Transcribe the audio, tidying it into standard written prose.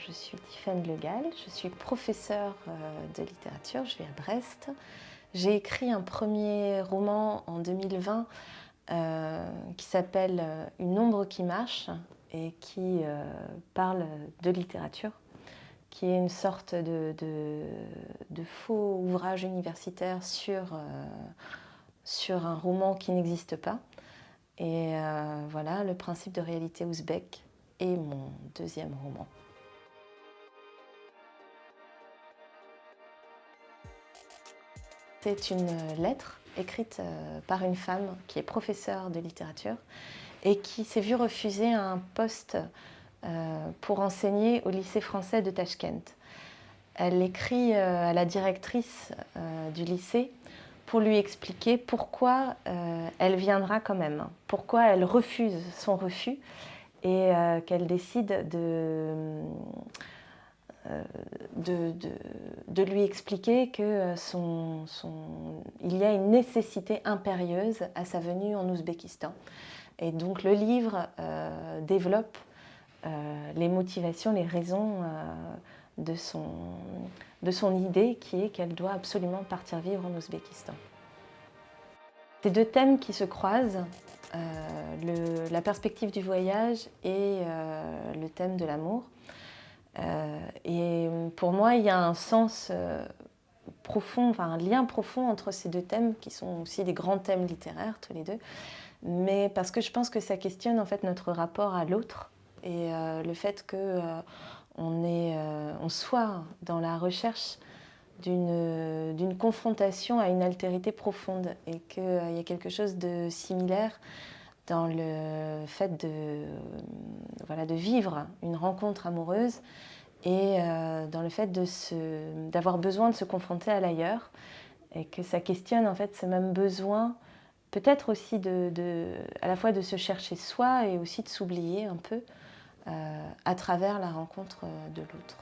Je suis Tiffaine Le Gall, je suis professeure de littérature, je vis à Brest. J'ai écrit un premier roman en 2020 qui s'appelle Une ombre qui marche et qui parle de littérature, qui est une sorte de faux ouvrage universitaire sur un roman qui n'existe pas. Et voilà, le principe de réalité ouzbek est mon deuxième roman. C'est une lettre écrite par une femme qui est professeure de littérature et qui s'est vue refuser un poste pour enseigner au lycée français de Tachkent. Elle écrit à la directrice du lycée pour lui expliquer pourquoi elle viendra quand même, pourquoi elle refuse son refus et qu'elle décide de lui expliquer que il y a une nécessité impérieuse à sa venue en Ouzbékistan. Et donc le livre développe les motivations, les raisons de son idée qui est qu'elle doit absolument partir vivre en Ouzbékistan. Ces deux thèmes qui se croisent, la perspective du voyage et le thème de l'amour. Et pour moi, il y a un sens profond, enfin un lien profond entre ces deux thèmes qui sont aussi des grands thèmes littéraires tous les deux, mais parce que je pense que ça questionne en fait notre rapport à l'autre et le fait que on soit dans la recherche d'une confrontation à une altérité profonde et qu'il y a quelque chose de similaire dans le fait de vivre une rencontre amoureuse et dans le fait d'avoir besoin de se confronter à l'ailleurs et que ça questionne en fait ce même besoin peut-être aussi à la fois de se chercher soi et aussi de s'oublier un peu à travers la rencontre de l'autre.